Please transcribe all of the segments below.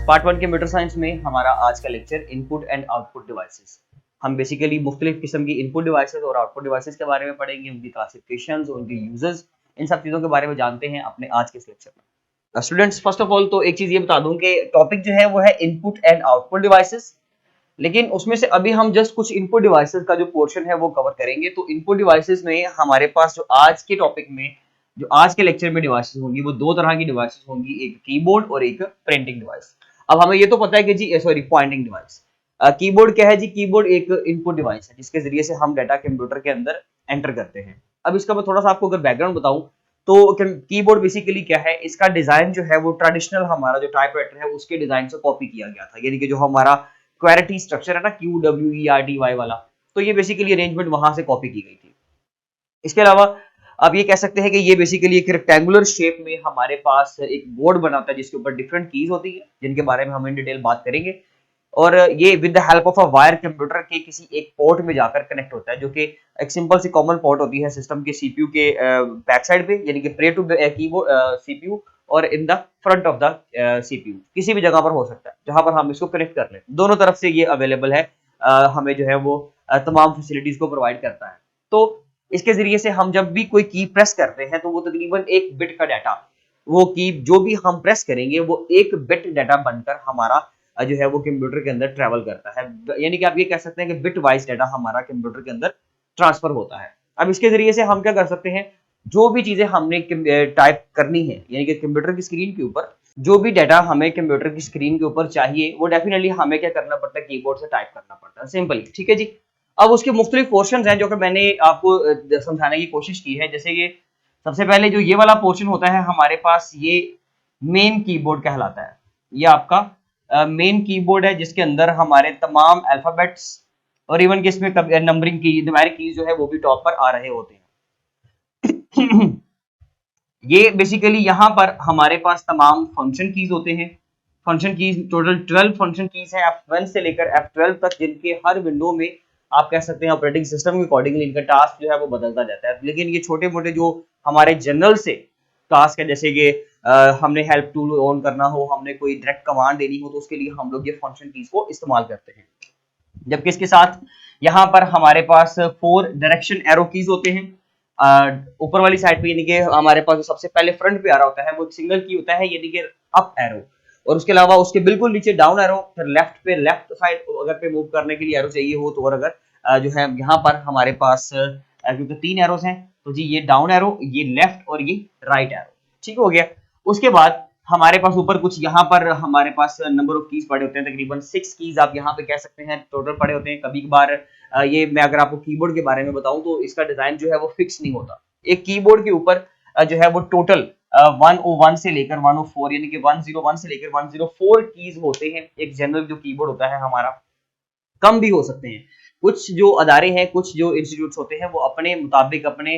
Part one computer science में हमारा आज का lecture input and output devices. हम बेसिकली मुख्तलिफ किस्म की इनपुट डिवाइसेस और आउटपुट डिवाइसेस के बारे में पढ़ेंगे, उनकी क्लासिफिकेशंस, उनके यूजर्स, इन सब चीज़ों के बारे में जानते हैं अपने आज के इस लेक्चर में। स्टूडेंट्स, फर्स्ट ऑफ ऑल तो एक चीज़ ये बता दूं कि टॉपिक जो है वो है इनपुट एंड आउटपुट डिवाइसेस, लेकिन उसमें से अभी हम जस्ट कुछ इनपुट डिवाइसेस का जो पोर्शन है वो कवर करेंगे। तो इनपुट डिवाइसेस में हमारे पास जो आज के टॉपिक में, जो आज के लेक्चर में डिवाइसेस होंगी, वो दो तरह की डिवाइसेस होंगी, एक कीबोर्ड और एक प्रिंटिंग डिवाइस। अब हमें ये तो पता है कि जी सॉरी पॉइंटिंग डिवाइस। कीबोर्ड क्या है जी? कीबोर्ड एक इनपुट डिवाइस है जिसके जरिए से हम डाटा कंप्यूटर के अंदर एंटर करते हैं। अब इसका मैं थोड़ा सा आपको अगर बैकग्राउंड बताऊं तो कीबोर्ड बेसिकली क्या है, इसका डिजाइन जो है वो ट्रेडिशनल हमारा जो टाइपराइटर है उसके डिजाइन से कॉपी किया गया था। यानी कि जो हमारा क्वेरिटी स्ट्रक्चर है ना, QWERTY वाला, तो ये बेसिकली अरेंजमेंट वहां से कॉपी की गई थी। इसके अलावा आप ये कह सकते हैं कि ये बेसिकली एक रेक्टेंगुलर शेप में हमारे पास एक बोर्ड बनाता है जिसके ऊपर डिफरेंट कीज होती है, जिनके बारे में हम इन डिटेल बात करेंगे। और ये with the help of a wire computer के किसी एक पोर्ट में जाकर कनेक्ट होता है, जो कि एक सिंपल सी कॉमन पोर्ट होती है सिस्टम के सीपीयू के बैक साइड पे, यानी कि प्रे टू कीबोर्ड सीपीयू और in the front of the CPU, किसी भी जगह पर हो सकता है जहां पर हम इसको कनेक्ट कर लें। दोनों तरफ से ये अवेलेबल है, हमें जो है वो तमाम फैसिलिटीज को प्रोवाइड करता है। तो इसके जरिए से हम जब भी कोई की प्रेस करते हैं तो वो तकरीबन एक बिट का डाटा, वो की जो भी हम प्रेस करेंगे वो एक बिट डाटा बनकर हमारा जो है वो कंप्यूटर के अंदर ट्रेवल करता है। यानी कि आप ये कह सकते हैं कि बिट वाइज डाटा हमारा कंप्यूटर के अंदर ट्रांसफर होता है। अब इसके जरिए से हम क्या कर सकते हैं, जो भी चीजें हमने टाइप करनी है, यानी कि कंप्यूटर की स्क्रीन के ऊपर जो भी डाटा हमें कंप्यूटर की स्क्रीन के ऊपर चाहिए, वो डेफिनेटली हमें क्या करना पड़ता है, कीबोर्ड से टाइप करना पड़ता है, सिंपली। ठीक है जी। अब उसके मुख्तलिफ पोर्शन हैं जो कि मैंने आपको समझाने की कोशिश की है। जैसे ये सबसे पहले जो ये वाला पोर्शन होता है हमारे पास, ये मेन कीबोर्ड कहलाता है। ये आपका मेन कीबोर्ड है जिसके अंदर हमारे तमाम अल्फाबेट्स और इवन के इसमें नंबरिंग की, न्यूमेरिक कीज जो है वो भी टॉप पर आ रहे होते हैं। ये बेसिकली यहाँ पर हमारे पास तमाम फंक्शन कीज होते हैं। Function keys total 12 function keys हैं, F1 से लेकर F12 तक, जिनके हर विंडो में आप कह सकते हैं ऑपरेटिंग सिस्टम के अकॉर्डिंगली इनका टास्क जो है वो बदलता जाता है। लेकिन ये छोटे मोटे जो हमारे जनरल से टास्क है, जैसे कि हमने हेल्प टूल ऑन करना हो, हमने कोई डायरेक्ट कमांड देनी हो, तो उसके लिए हम लोग ये फंक्शन कीज को इस्तेमाल करते हैं। जबकि इसके साथ यहाँ पर हमारे पास 4 डायरेक्शन एरो कीज होते हैं। ऊपर वाली साइड पे, यानी कि हमारे पास जो सबसे पहले फ्रंट पे आ रहा होता है वो एक सिंगल की होता है, यानी कि अप एरो, और उसके अलावा उसके बिल्कुल नीचे डाउन एरो, फिर लेफ्ट पे लेफ्ट साइड अगर पे मूव करने के लिए एरो चाहिए हो तो, और अगर जो है यहाँ पर हमारे पास क्योंकि 3 एरोस हैं तो जी ये डाउन एरो, ये लेफ्ट और ये राइट एरो। ठीक हो गया। उसके बाद हमारे पास ऊपर कुछ यहाँ पर हमारे पास नंबर ऑफ कीज पड़े होते हैं, तकरीबन 6 कीज आप यहाँ पे कह सकते हैं टोटल पड़े होते हैं। कभी कभार ये मैं अगर आपको कीबोर्ड के बारे में बताऊं तो इसका डिजाइन जो है वो फिक्स नहीं होता। एक कीबोर्ड के ऊपर जो है वो टोटल 101 से लेकर 104, यानी कि 101 से लेकर 104 कीज होते हैं। एक जनरल जो कीबोर्ड होता है हमारा, कम भी हो सकते हैं। कुछ जो अदारे हैं, कुछ जो इंस्टीट्यूट्स होते हैं, वो अपने मुताबिक, अपने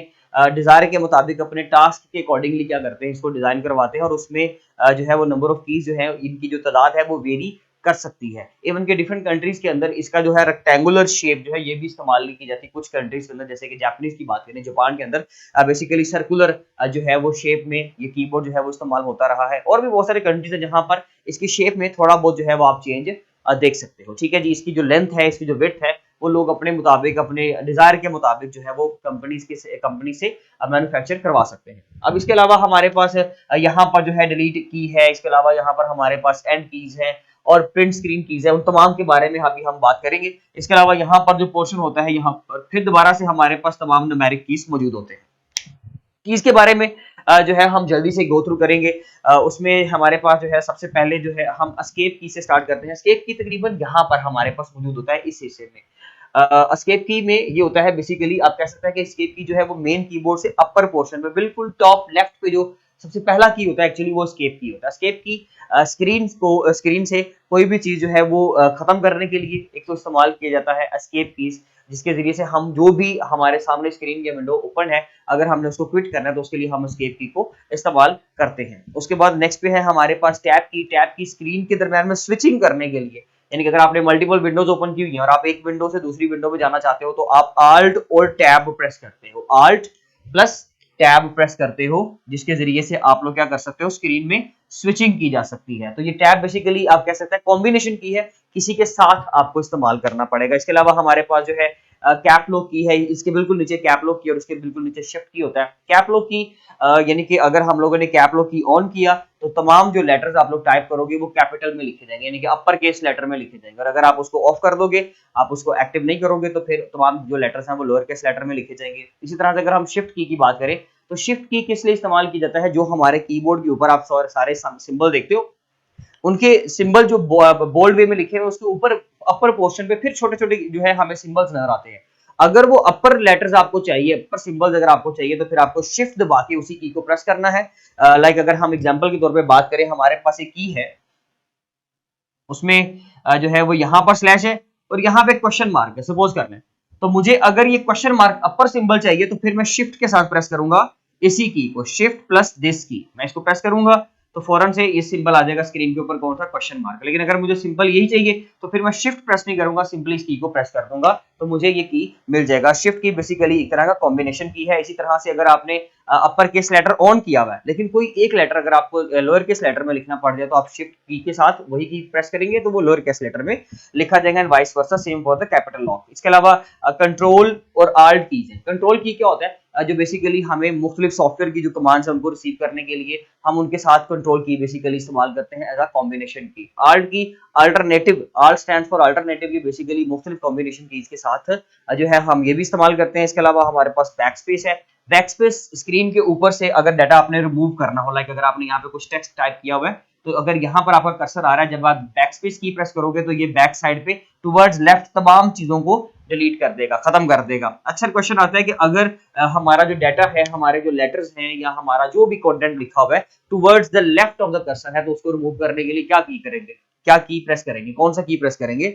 डिजायर के मुताबिक, अपने टास्क के अकॉर्डिंगली क्या करते हैं, इसको डिजाइन करवाते हैं, और उसमें जो है वो नंबर ऑफ कीज जो है, इनकी जो तादाद है वो वेरी कर सकती है। इवन के डिफरेंट कंट्रीज के अंदर इसका जो है रेक्टेंगुलर शेप जो है ये भी इस्तेमाल नहीं की जाती। कुछ कंट्रीज के अंदर, जैसे कि जापानीज की बात करें, जापान के अंदर बेसिकली सर्कुलर जो है वो शेप में ये कीबोर्ड जो है वो इस्तेमाल होता रहा है। और भी बहुत सारे कंट्रीज है जहां पर इसकी शेप में थोड़ा बहुत जो है वो आप चेंज देख सकते हो। ठीक है जी। इसकी जो लेंथ है, इसकी जो विड्थ है, वो लोग अपने मुताबिक, अपने डिजायर के मुताबिक जो है वो कंपनी से मैन्युफैक्चर करवा सकते हैं। अब इसके अलावा हमारे पास यहाँ पर जो है डिलीट की है, इसके अलावा यहाँ पर हमारे पास एंड कीज है और प्रिंट स्क्रीन कीज है। उन तमाम के बारे में अभी हम बात करेंगे। इसके अलावा यहाँ पर जो पोर्शन होता है, यहाँ पर फिर दोबारा से हमारे पास तमाम न्यूमेरिक कीज मौजूद होते हैं। कीज के बारे में जो है हम जल्दी से गो थ्रू करेंगे। उसमें हमारे पास जो है सबसे पहले जो है हम एस्केप की से स्टार्ट करते हैं। एस्केप की तकरीबन यहाँ पर हमारे पास मौजूद होता है इस हिस्से में। एस्केप की में ये होता है, बेसिकली आप कह सकते हैं कि एस्केप की जो है वो मेन कीबोर्ड से अपर पोर्शन पे बिल्कुल टॉप लेफ्ट पे जो सबसे पहला की होता है, एक्चुअली वो एस्केप की होता है। एस्केप की स्क्रीन से कोई भी चीज जो है वो खत्म करने के लिए एक तो इस्तेमाल किया जाता है एस्केप कीज, जिसके जरिए से हम जो भी हमारे सामने स्क्रीन या विंडो ओपन है, अगर हमने उसको क्विट करना है तो उसके लिए हम एस्केप की को इस्तेमाल करते हैं। उसके बाद नेक्स्ट पे है हमारे पास टैब की। टैब की स्क्रीन के दरमियान में स्विचिंग करने के लिए, यानी कि अगर आपने मल्टीपल विंडोज ओपन की हुई है और आप एक विंडो से दूसरी विंडो में जाना चाहते हो तो आप आल्ट और टैब प्रेस करते हो, आल्ट प्लस टैब प्रेस करते हो, जिसके जरिए से आप लोग क्या कर सकते हो, स्क्रीन में स्विचिंग की जा सकती है। तो ये टैब बेसिकली आप कह सकते हैं कॉम्बिनेशन की है, किसी के साथ आपको इस्तेमाल करना पड़ेगा। इसके अलावा हमारे पास जो है कैप लॉक की है, इसके बिल्कुल नीचे कैप लॉक की और उसके बिल्कुल नीचे शिफ्ट की होता है। कैप लॉक की यानी कि अगर हम लोगों ने कैप लॉक की ऑन किया तो तमाम जो लेटर्स आप लोग टाइप करोगे वो कैपिटल में लिखे जाएंगे, यानी कि अपर केस लेटर में लिखे जाएंगे। और अगर आप उसको ऑफ कर दोगे, आप उसको एक्टिव नहीं करोगे, तो फिर तमाम जो लेटर्स हैं वो लोअर केस लेटर में लिखे जाएंगे। इसी तरह से अगर हम शिफ्ट की बात करें तो शिफ्ट की किस लिए इस्तेमाल की जाता है, जो हमारे कीबोर्ड के ऊपर आप सारे सिंबल देखते हो, उनके सिंबल जो बोल्ड वे में लिखे हुए उसके ऊपर अपर पोर्शन पे फिर छोटे छोटे जो है हमें सिंबल्स नजर आते हैं। अगर वो अपर लेटर्स आपको चाहिए, अपर सिंबल्स अगर आपको चाहिए, तो फिर आपको शिफ्ट दबा के उसी की को प्रेस करना है। लाइक अगर हम एग्जांपल के तौर पे बात करें, हमारे पास एक की है, उसमें जो है वो यहाँ पर स्लैश है और यहाँ पे क्वेश्चन मार्क है, सपोज कर लें। तो मुझे अगर ये क्वेश्चन मार्क अपर सिंबल चाहिए तो फिर मैं शिफ्ट के साथ प्रेस करूंगा इसी की को, शिफ्ट प्लस दिस की, मैं इसको प्रेस करूंगा तो फौरन से ये सिंबल आ जाएगा स्क्रीन के ऊपर, कौन सा, क्वेश्चन मार्क। लेकिन अगर मुझे सिंपल यही चाहिए तो फिर मैं शिफ्ट प्रेस नहीं करूंगा, सिंपली इस की को प्रेस कर दूंगा तो मुझे ये की मिल जाएगा। शिफ्ट की बेसिकली एक तरह का कॉम्बिनेशन की है। इसी तरह से अगर आपने अपर केस लेटर ऑन किया हुआ है लेकिन कोई एक लेटर अगर आपको लोअर केस लेटर में लिखना पड़ जाए तो आप शिफ्ट की के साथ वही की प्रेस करेंगे तो वो लोअर केस लेटर में लिखा जाएगा, and vice versa, same for the capital lock. इसके अलावा कंट्रोल और आल्ट कीज है। कंट्रोल की क्या होता है, जो बेसिकली हमें मुख्तलिफ सॉफ्टवेयर की जो कमांड्स है उनको रिसीव करने के लिए हम उनके साथ कंट्रोल की बेसिकली इस्तेमाल करते हैं एज अ कॉम्बिनेशन की। आल्ट की alternative, alt stands for alternative, की बेसिकली मुख्तलिफ कॉम्बिनेशन कीज के साथ जो है हम ये भी इस्तेमाल करते हैं। इसके अलावा हमारे पास बैक स्पेस है। बैक स्पेस स्क्रीन के ऊपर से अगर डाटा आपने रिमूव करना हो, लाइक अगर आपने यहाँ पे कुछ टेक्स्ट टाइप किया हुआ है तो अगर यहाँ पर आपका कर्सर आ रहा है, जब आप बैक स्पेस की प्रेस करोगे तो ये बैक साइड पे टुवर्ड्स लेफ्ट तमाम चीजों को डिलीट कर देगा, खत्म कर देगा। अक्सर क्वेश्चन आता है कि अगर हमारा जो डाटा है, हमारे जो लेटर्स हैं या हमारा जो भी कंटेंट लिखा हुआ है towards the left of the cursor है, तो उसको रिमूव करने के लिए क्या की करेंगे, क्या की प्रेस करेंगे, कौन सा की प्रेस करेंगे।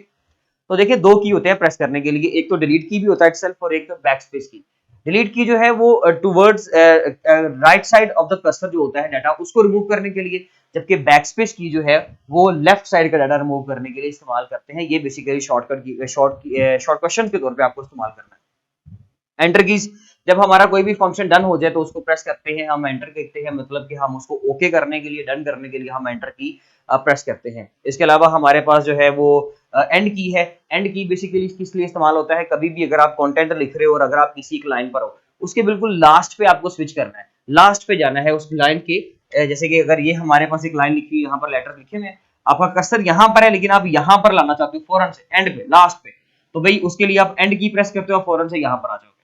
तो देखिए दो की होते हैं प्रेस करने के लिए, एक तो डिलीट की भी होता है इटसेल्फ और एक बैक स्पेस की। डिलीट की जो है वो towards right side of the cursor जो होता है डाटा उसको रिमूव करने के लिए, जबकि बैकस्पेस की जो है वो लेफ्ट साइड का डाटा रिमूव करने के लिए इस्तेमाल करते हैं। ये बेसिकली शॉर्टकट की शॉर्ट क्वेश्चन के तौर पे आपको इस्तेमाल करना है। एंटर कीज, जब हमारा कोई भी फंक्शन डन हो जाए तो उसको प्रेस करते हैं, हम एंटर कहते हैं, मतलब कि हम उसको ओके करने के लिए, डन करने के लिए हम एंटर की प्रेस करते हैं। इसके अलावा हमारे पास जो है वो एंड की है। एंड की बेसिकली किस लिए इस्तेमाल होता है, कभी भी अगर आप कंटेंट लिख रहे हो और अगर आप किसी एक लाइन पर हो, उसके बिल्कुल लास्ट पे आपको स्विच करना है, लास्ट पे जाना है उस लाइन के। जैसे कि अगर ये हमारे पास एक लाइन लिखी, यहाँ पर लेटर लिखे हुए, आपका कर्सर यहाँ पर है लेकिन आप यहाँ पर लाना चाहते हो फौरन से एंड पे, लास्ट पे, तो भाई उसके लिए आप एंड की प्रेस करते हो, फौरन से यहाँ पर आ जाओगे।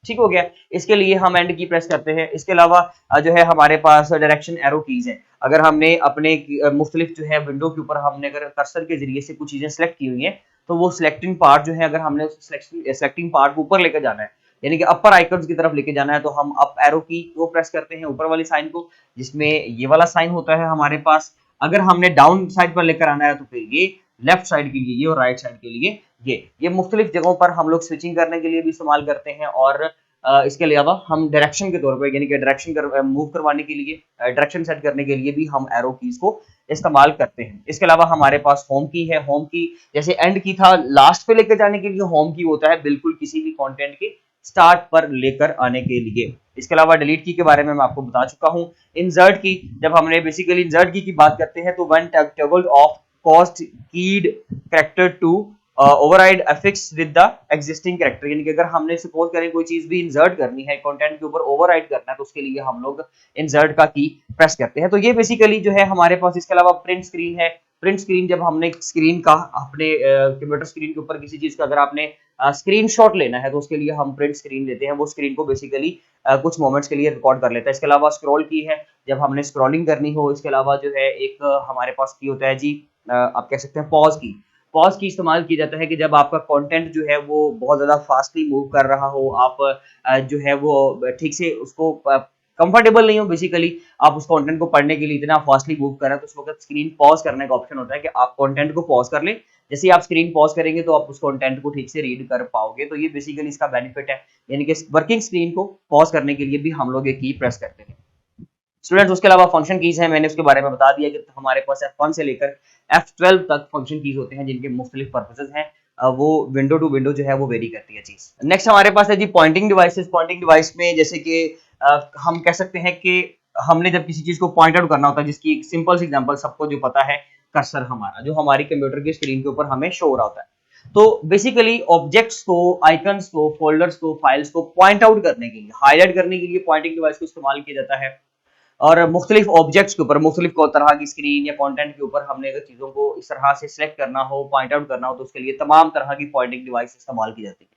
ठीक हो गया, इसके लिए हम एंड की प्रेस करते हैं। इसके अलावा जो है हमारे पास डायरेक्शन एरो कीज है। अगर हमने अपने मुख्तलिफ जो है विंडो के ऊपर हमने अगर कर्सर के जरिए से कुछ चीजें सेलेक्ट की हुई हैं तो वो सिलेक्टिंग पार्ट जो है, अगर हमने उस सिलेक्टिंग पार्ट को ऊपर लेकर जाना है, यानी कि अपर आइकन्स की तरफ लेके जाना है, तो हम अप एरो की को प्रेस करते हैं, ऊपर वाली साइन को, जिसमें ये वाला साइन होता है हमारे पास। अगर हमने डाउन साइड पर लेकर आना है तो फिर ये लेफ्ट साइड के लिए ये और राइट साइड के लिए ये मुख्तलिफ जगहों पर हम लोग स्विचिंग करने के लिए भी इस्तेमाल करते हैं। और इसके अलावा हम डायरेक्शन के तौर पर, यानी कि डायरेक्शन मूव करवाने के लिए, डायरेक्शन सेट करने के लिए भी हम एरो कीज को इस्तेमाल करते हैं। इसके अलावा हमारे पास होम की है। होम की जैसे एंड की था लास्ट पे लेकर जाने के लिए, होम की होता है बिल्कुल किसी भी कंटेंट के स्टार्ट पर लेकर आने के लिए। इसके अलावा डिलीट की के बारे में मैं आपको बता चुका हूं। इंसर्ट की, जब हमने बेसिकली इंसर्ट की बात करते हैं तो one table of cost keyed character to override affix with the existing character, यानी कि अगर हमने सपोज करें कोई चीज भी इंसर्ट करनी है, कंटेंट के ऊपर ओवरराइड करना है, तो उसके लिए हम लोग इंसर्ट का की प्रेस करते हैं। तो ये बेसिकली जो है हमारे पास। इसके अलावा प्रिंट स्क्रीन है। प्रिंट स्क्रीन, जब हमने स्क्रीन का अपने कंप्यूटर स्क्रीन के ऊपर किसी चीज का अगर आपने स्क्रीनशॉट लेना है तो उसके लिए हम प्रिंट स्क्रीन लेते हैं, वो स्क्रीन को बेसिकली कुछ मोमेंट्स के लिए रिकॉर्ड कर लेता है। इसके अलावा स्क्रॉल की है, जब हमने स्क्रॉलिंग करनी हो। इसके अलावा जो है एक हमारे पास की होता है जी, आप कह सकते हैं पॉज की। पॉज की इस्तेमाल किया जाता है कि जब आपका कंटेंट जो है वो बहुत ज्यादा फास्टली मूव कर रहा हो, आप जो है वो ठीक से उसको कंफर्टेबल नहीं हो, बेसिकली आप उस कंटेंट को पढ़ने के लिए इतना फास्टली मूव कर रहे हैं, तो उस वक्त स्क्रीन पॉज करने का ऑप्शन होता है कि आप कंटेंट को पॉज कर लें। जैसे ही आप स्क्रीन पॉज करेंगे तो आप उस कंटेंट को ठीक से रीड कर पाओगे। तो ये बेसिकली इसका बेनिफिट है, यानी कि वर्किंग स्क्रीन को पॉज करने के लिए भी हम लोग एक की प्रेस करते हैं। स्टूडेंट्स, उसके अलावा फंक्शन कीज है, मैंने उसके बारे में बता दिया कि हमारे पास F1 से लेकर F12 तक फंक्शन कीज होते हैं जिनके मुख्तलिफ पर्पसेस हैं। वो विंडो टू विंडो जो है वो वेरी करती है चीज। नेक्स्ट हमारे पास है जी पॉइंटिंग डिवाइसेस। पॉइंटिंग डिवाइस में जैसे कि हम कह सकते हैं कि हमने जब किसी चीज को पॉइंट आउट करना होता है, जिसकी एक सिंपल सी एग्जांपल सबको जो पता है, कर्सर हमारा जो हमारी कंप्यूटर की स्क्रीन के ऊपर हमें शो हो रहा होता है। तो बेसिकली ऑब्जेक्ट्स को, आइकन्स को, फोल्डर्स को, फाइल्स को पॉइंट आउट करने के लिए, हाईलाइट करने के लिए पॉइंटिंग डिवाइस को इस्तेमाल किया जाता है। और मुख्तलिफ ऑब्जेक्ट्स के ऊपर, मुख्तलिफ तरह की स्क्रीन या कंटेंट के ऊपर हमने अगर चीज़ों को इस तरह से सिलेक्ट करना हो, पॉइंट आउट करना हो, तो उसके लिए तमाम तरह की पॉइंटिंग डिवाइस इस्तेमाल की जाती है।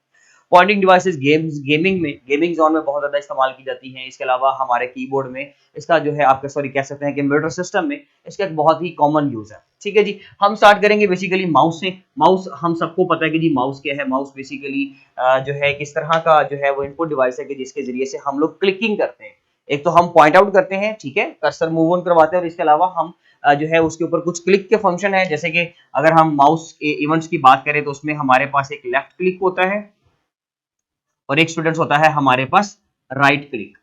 पॉइंटिंग डिवाइसेस गेमिंग जोन में बहुत ज़्यादा इस्तेमाल की जाती हैं। इसके अलावा हमारे कीबोर्ड में इसका जो है, आपका सॉरी कह सकते हैं कंप्यूटर सिस्टम में इसका एक बहुत ही कॉमन यूज़ है। ठीक है जी, हम स्टार्ट करेंगे बेसिकली माउस से। माउस हम सबको पता है कि जी माउस क्या है। माउस बेसिकली जो है किस तरह का जो है वो इनपुट डिवाइस है कि जिसके ज़रिए से हम लोग क्लिकिंग करते हैं। एक तो हम पॉइंट आउट करते हैं, ठीक है, कर्सर मूव ऑन करवाते हैं, और इसके अलावा हम जो है उसके ऊपर कुछ क्लिक के फंक्शन है। जैसे कि अगर हम माउस इवेंट्स की बात करें तो उसमें हमारे पास एक लेफ्ट क्लिक होता है और एक स्टूडेंट्स होता है हमारे पास राइट क्लिक।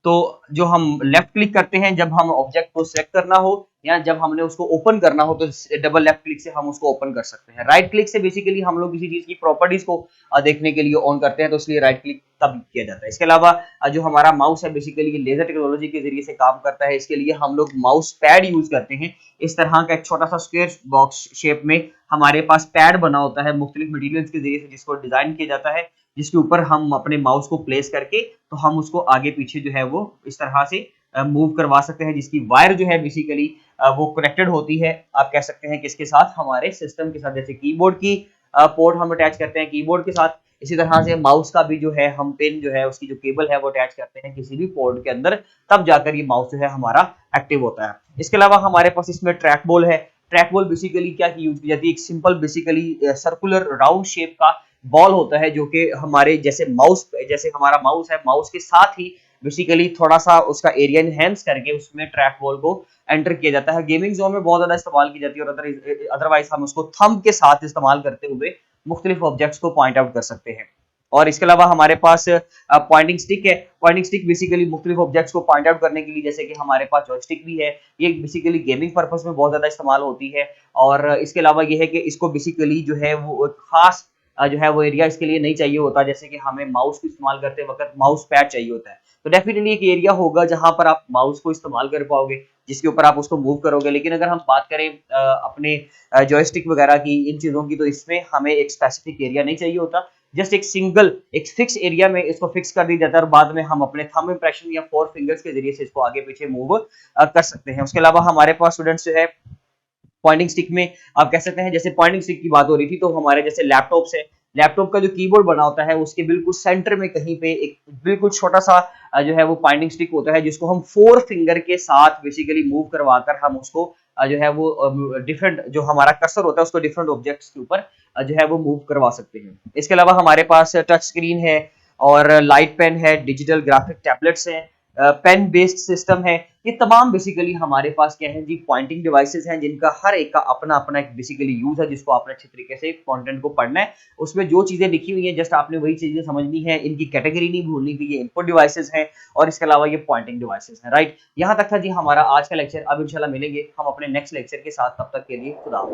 तो जो हम लेफ्ट क्लिक करते हैं जब हम ऑब्जेक्ट को सिलेक्ट करना हो या जब हमने उसको ओपन करना हो, तो डबल लेफ्ट क्लिक से हम उसको ओपन कर सकते हैं। राइट क्लिक से बेसिकली हम लोग किसी चीज की प्रॉपर्टीज को देखने के लिए ऑन करते हैं, तो इसलिए राइट क्लिक तब किया जाता है। इसके अलावा जो हमारा माउस है बेसिकली लेजर टेक्नोलॉजी के जरिए से काम करता है। इसके लिए हम लोग माउस पैड यूज करते हैं। इस तरह का एक छोटा सा स्क्वायर बॉक्स शेप में हमारे पास पैड बना होता है मुख्तलिफ मटेरियल्स के जरिए से, जिसको डिजाइन किया जाता है, जिसके ऊपर हम अपने माउस को प्लेस करके तो हम उसको आगे पीछे जो है वो इस तरह से मूव करवा सकते हैं, जिसकी वायर जो है बेसिकली वो कनेक्टेड होती है, आप कह सकते हैं किसके साथ, हमारे सिस्टम के साथ। जैसे कीबोर्ड की पोर्ट हम अटैच करते हैं कीबोर्ड के साथ, इसी तरह से माउस का भी जो है हम पिन जो है उसकी जो केबल है वो अटैच करते हैं किसी भी पोर्ट के अंदर, तब जाकर ये माउस जो है हमारा एक्टिव होता है। इसके अलावा हमारे पास इसमें ट्रैक बॉल है। ट्रैक बॉल बेसिकली क्या यूज की जाती है, एक simple basically circular round shape का बॉल होता है, जो कि हमारे जैसे हमारा माउस है, माउस के साथ ही बेसिकली थोड़ा सा उसका एरिया एनहेंस करके उसमें ट्रैक बॉल को एंटर किया जाता है। गेमिंग जोन में बहुत ज्यादा इस्तेमाल की जाती है, और अदरवाइज हम उसको थंब के साथ इस्तेमाल करते हुए मुख्तलिफ ऑब्जेक्ट्स को पॉइंट आउट कर सकते हैं। और इसके अलावा हमारे पास पॉइंटिंग स्टिक है। पॉइंटिंग स्टिक बेसिकली मुख्तलिफ ऑब्जेक्ट्स को पॉइंट आउट करने के लिए, जैसे कि हमारे पास जॉयस्टिक भी है, ये बेसिकली गेमिंग पर्पस में बहुत ज्यादा इस्तेमाल होती है। और इसके अलावा ये है कि इसको बेसिकली जो है वो खास जो है वो एरिया इसके लिए नहीं चाहिए होता, जैसे कि हमें माउस को इस्तेमाल करते वक्त माउस पैड चाहिए होता है। तो डेफिनेटली एक एरिया होगा जहां पर आप माउस को इस्तेमाल कर पाओगे, जिसके ऊपर आप उसको मूव करोगे। लेकिन अगर हम बात करें अपने जॉयस्टिक वगैरह की, इन चीजों की, तो इसमें हमें एक स्पेसिफिक एरिया नहीं चाहिए होता। जस्ट एक फिक्स एरिया में इसको फिक्स कर दिया जाता है, और बाद में हम अपने थंब इंप्रेशन या 4 फिंगर्स के जरिए से इसको आगे पीछे मूव कर सकते हैं। उसके अलावा हमारे पास स्टूडेंट्स जो है पॉइंटिंग स्टिक में, आप कह सकते हैं, जैसे पॉइंटिंग स्टिक की बात हो रही थी, तो हमारे जैसे लैपटॉप्स है, लैपटॉप का जो कीबोर्ड बना होता है उसके बिल्कुल सेंटर में कहीं पे एक बिल्कुल छोटा सा जो है वो पॉइंटिंग स्टिक होता है, जिसको हम 4 फिंगर के साथ बेसिकली मूव करवाकर हम उसको जो है वो डिफरेंट जो हमारा कर्सर होता है उसको डिफरेंट ऑब्जेक्ट्स के ऊपर जो है वो मूव करवा सकते हैं। इसके अलावा हमारे पास टच स्क्रीन है, और लाइट पेन है, डिजिटल ग्राफिक टैबलेट्स हैं, पेन बेस्ड सिस्टम है। ये तमाम बेसिकली हमारे पास क्या है जी, पॉइंटिंग डिवाइसेस हैं, जिनका हर एक का अपना अपना एक बेसिकली यूज है, जिसको आपने अच्छे तरीके से कंटेंट को पढ़ना है। उसमें जो चीजें लिखी हुई हैं जस्ट आपने वही चीजें समझनी है, इनकी कैटेगरी नहीं भूलनी कि ये इनपुट डिवाइसेस हैं और इसके अलावा ये पॉइंटिंग डिवाइसेस हैं। राइट, यहाँ तक था जी हमारा आज का लेक्चर। अब इंशाल्लाह मिलेंगे हम अपने नेक्स्ट लेक्चर के साथ, तब तक के लिए खुदा।